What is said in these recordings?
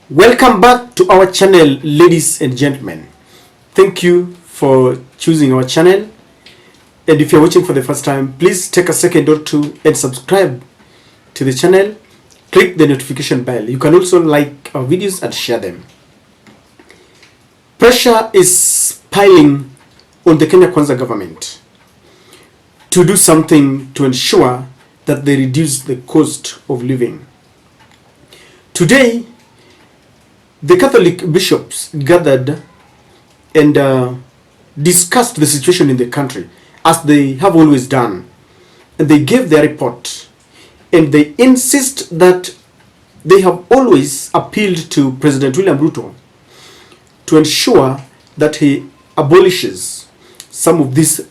Welcome back to our channel, ladies and gentlemen. Thank you for choosing our channel. And if you're watching for the first time, please take a second or two and subscribe to the channel. Click the notification bell. You can also like our videos and share them. Pressure is piling on the Kenya Kwanza government to do something to ensure that they reduce the cost of living. Today, the Catholic bishops gathered and discussed the situation in the country, as they have always done. And they gave their report. And they insist that they have always appealed to President William Ruto to ensure that he abolishes some of these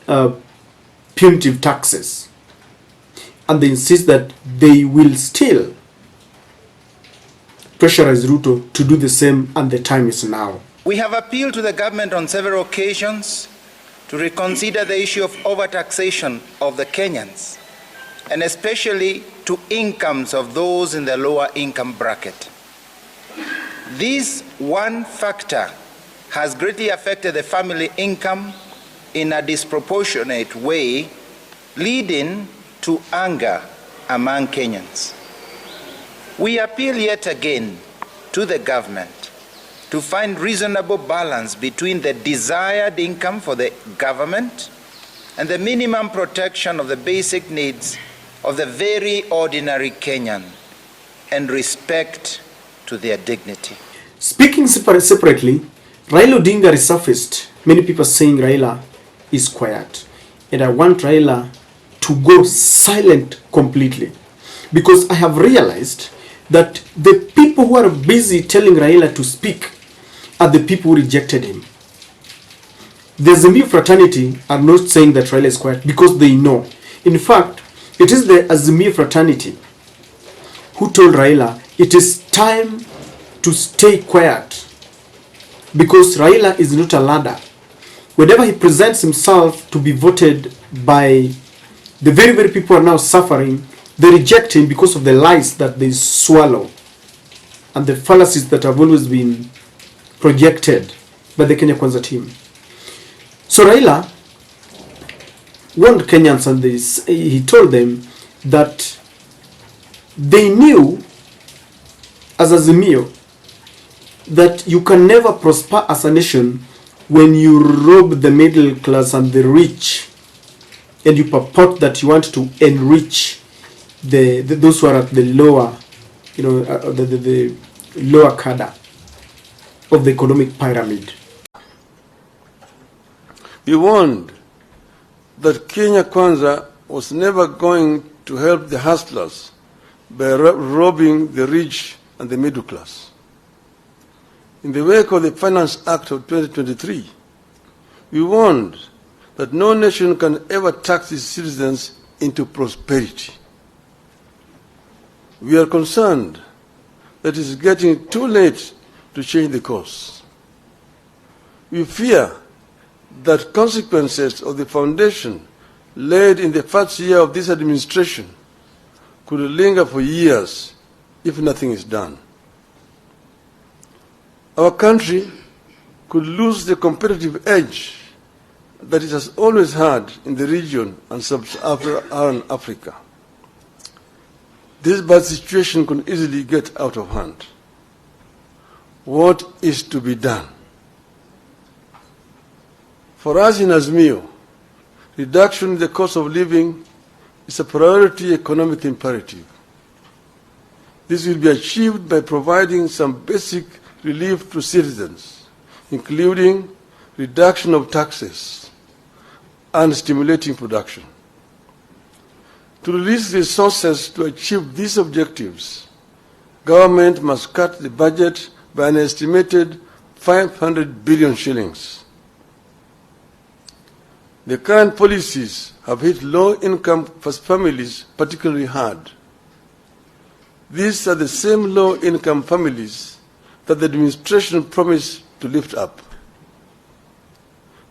punitive taxes. And they insist that they will still pressurize Ruto to do the same, and the time is now. We have appealed to the government on several occasions to reconsider the issue of overtaxation of the Kenyans, and especially to incomes of those in the lower income bracket. This one factor has greatly affected the family income in a disproportionate way, leading to anger among Kenyans. We appeal yet again to the government to find reasonable balance between the desired income for the government and the minimum protection of the basic needs of the very ordinary Kenyan, and respect to their dignity. Speaking separately, Raila Odinga resurfaced. Many people saying Raila is quiet. And I want Raila to go silent completely. Because I have realized that the people who are busy telling Raila to speak are the people who rejected him. The Azimio fraternity are not saying that Raila is quiet because they know. In fact, it is the Azimio fraternity who told Raila it is time to stay quiet, because Raila is not a ladder. Whenever he presents himself to be voted by the very, very people who are now suffering, they reject him because of the lies that they swallow and the fallacies that have always been projected by the Kenya Kwanza team. So Raila warned Kenyans, and he told them that they knew as Azimio that you can never prosper as a nation when you rob the middle class and the rich, and you purport that you want to enrich those who are at the lower, the lower cadre of the economic pyramid. We warned that Kenya Kwanza was never going to help the hustlers by robbing the rich and the middle class. In the wake of the Finance Act of 2023, we warned that no nation can ever tax its citizens into prosperity. We are concerned that it is getting too late to change the course. We fear that consequences of the foundation laid in the first year of this administration could linger for years if nothing is done. Our country could lose the competitive edge that it has always had in the region and sub-Saharan Africa. This bad situation could easily get out of hand. What is to be done? For us in Azimio, reduction in the cost of living is a priority economic imperative. This will be achieved by providing some basic relief to citizens, including reduction of taxes and stimulating production. To release resources to achieve these objectives, government must cut the budget by an estimated 500 billion shillings. The current policies have hit low-income families particularly hard. These are the same low-income families that the administration promised to lift up.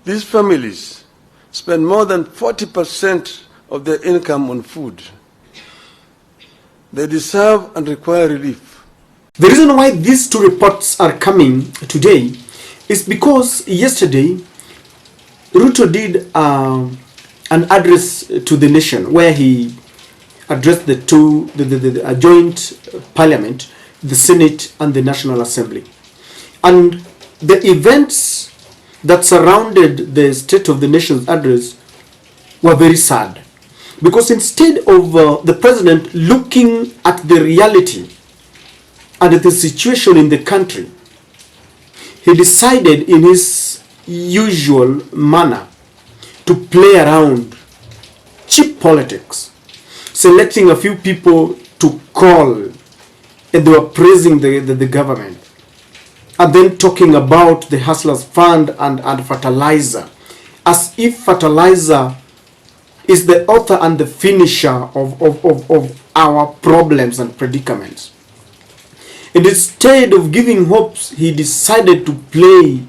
These families spend more than 40% of their income on food. They deserve and require relief. The reason why these two reports are coming today is because yesterday Ruto did an address to the nation where he addressed the joint parliament, the Senate and the National Assembly. And the events that surrounded the State of the Nation's address were very sad. Because instead of the president looking at the reality and at the situation in the country, he decided in his usual manner to play around cheap politics, selecting a few people to call, and they were praising the government, and then talking about the Hustlers Fund and fertilizer, as if fertilizer is the author and the finisher of our problems and predicaments. And instead of giving hopes, he decided to play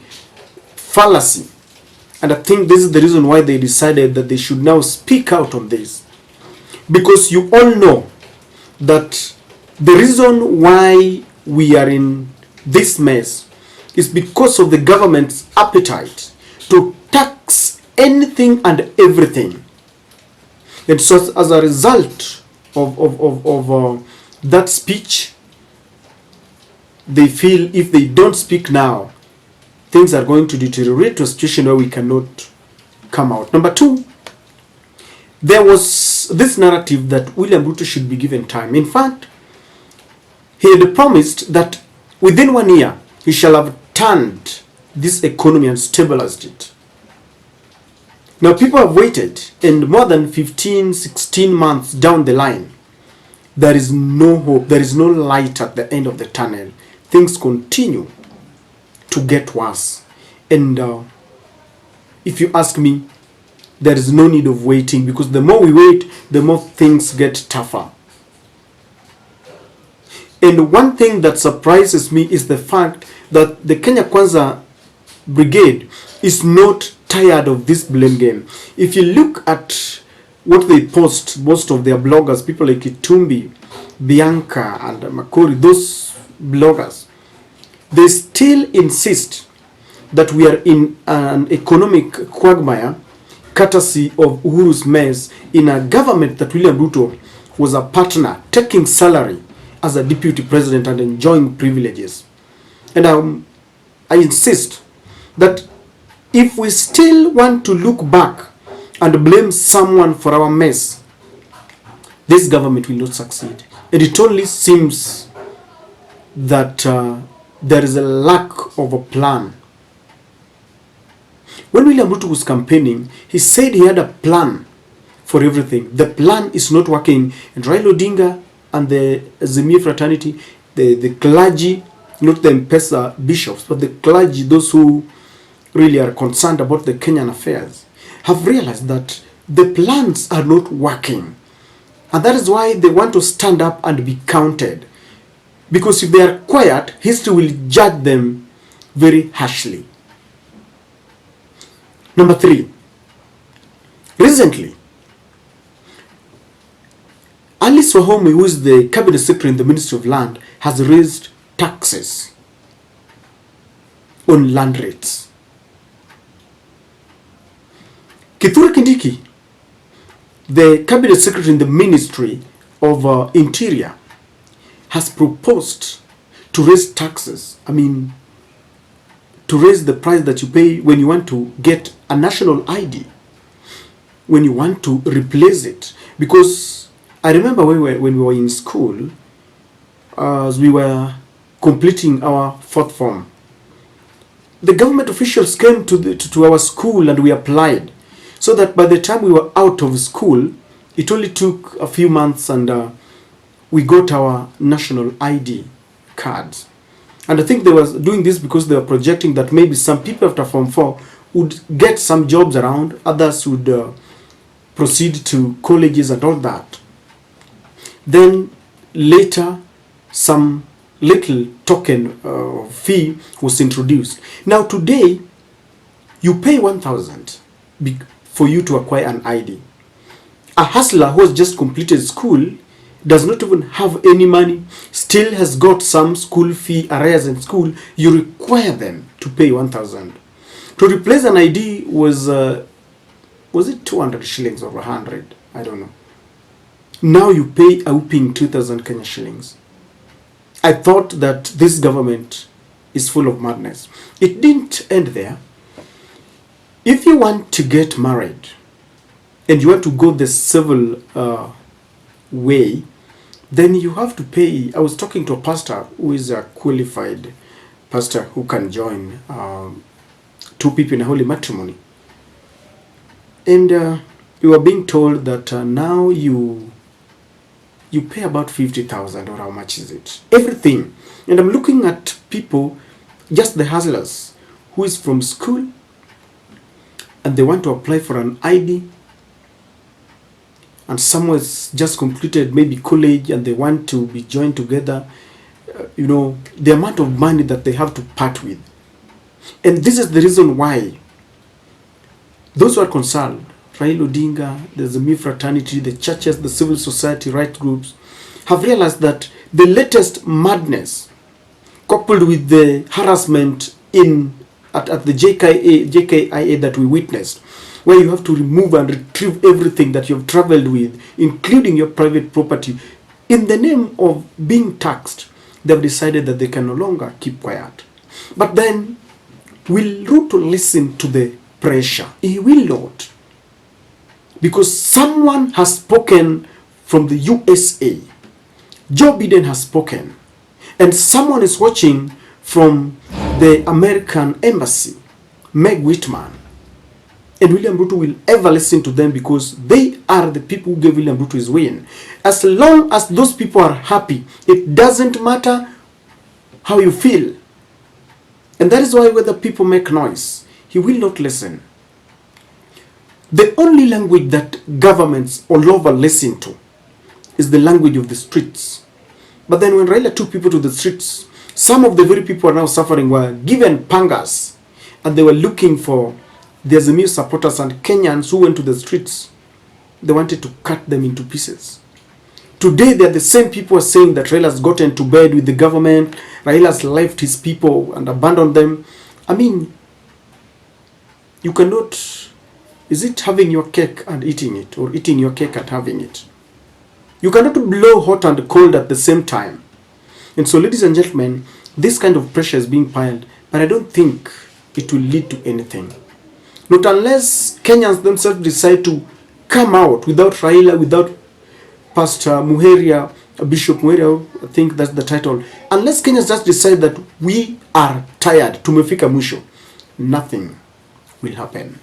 fallacy. And I think this is the reason why they decided that they should now speak out on this. Because you all know that the reason why we are in this mess is because of the government's appetite to tax anything and everything. And so as a result of that speech, they feel if they don't speak now, things are going to deteriorate to a situation where we cannot come out. Number two, there was this narrative that William Ruto should be given time. In fact, he had promised that within 1 year, he shall have turned this economy and stabilized it. Now people have waited, and more than 15, 16 months down the line, there is no hope, there is no light at the end of the tunnel. Things continue to get worse. And if you ask me, there is no need of waiting, because the more we wait, the more things get tougher. And one thing that surprises me is the fact that the Kenya Kwanza brigade is not tired of this blame game. If you look at what they post, most of their bloggers, people like Itumbi, Bianca and Makori, those bloggers, they still insist that we are in an economic quagmire courtesy of Uhuru's mess in a government that William Ruto was a partner, taking salary as a deputy president and enjoying privileges. And I insist that if we still want to look back and blame someone for our mess, this government will not succeed. And it only seems that there is a lack of a plan. When William Ruto was campaigning, he said he had a plan for everything. The plan is not working. And Raila Odinga and the Azimio fraternity, the clergy, not the M-Pesa bishops, but the clergy, those who really are concerned about the Kenyan affairs, have realized that the plans are not working. And that is why they want to stand up and be counted. Because if they are quiet, history will judge them very harshly. Number three, recently, Alice Wahome, who is the cabinet secretary in the Ministry of Land, has raised taxes on land rates. Kithure Kindiki, the cabinet secretary in the Ministry of Interior, has proposed to raise taxes. I mean, to raise the price that you pay when you want to get a national ID, when you want to replace it. Because I remember when we were in school, as we were completing our fourth form, the government officials came to our school and we applied, so that by the time we were out of school, it only took a few months and we got our national ID cards. And I think they were doing this because they were projecting that maybe some people after Form 4 would get some jobs around, others would proceed to colleges and all that. Then later, some little token fee was introduced. Now today, you pay 1,000 for you to acquire an ID. A hustler who has just completed school does not even have any money, still has got some school fee arrears in school, you require them to pay 1,000. To replace an ID was it 200 shillings or 100? I don't know. Now you pay a whooping 2,000 Kenya shillings. I thought that this government is full of madness. It didn't end there. If you want to get married and you want to go the civil way, then you have to pay. I was talking to a pastor who is a qualified pastor who can join two people in a holy matrimony. And you are being told that now you pay about 50,000, or how much is it? Everything. And I'm looking at people, just the hustlers, who is from school and they want to apply for an ID, and someone has just completed maybe college and they want to be joined together, the amount of money that they have to part with. And this is the reason why those who are concerned, Raila Odinga, the Zemi fraternity, the churches, the civil society right groups, have realized that the latest madness, coupled with the harassment at the JKIA that we witnessed, where you have to remove and retrieve everything that you have traveled with, including your private property, in the name of being taxed, they have decided that they can no longer keep quiet. But then, will Ruto listen to the pressure? He will not. Because someone has spoken from the USA. Joe Biden has spoken. And someone is watching from the American embassy, Meg Whitman. And William Ruto will ever listen to them, because they are the people who gave William Ruto his win. As long as those people are happy, it doesn't matter how you feel. And that is why whether people make noise, he will not listen. The only language that governments all over listen to is the language of the streets. But then when Raila took people to the streets, some of the very people who are now suffering were given pangas, and they were looking for their Azimio supporters and Kenyans who went to the streets. They wanted to cut them into pieces. Today, they are the same people who are saying that Raila has gotten to bed with the government, Raila has left his people and abandoned them. I mean, you cannot... Is it having your cake and eating it, or eating your cake and having it? You cannot blow hot and cold at the same time. And so, ladies and gentlemen, this kind of pressure is being piled, but I don't think it will lead to anything. Not unless Kenyans themselves decide to come out without Raila, without Pastor Muheria, Bishop Muheria, I think that's the title. Unless Kenyans just decide that we are tired, tumefika mwisho, nothing will happen.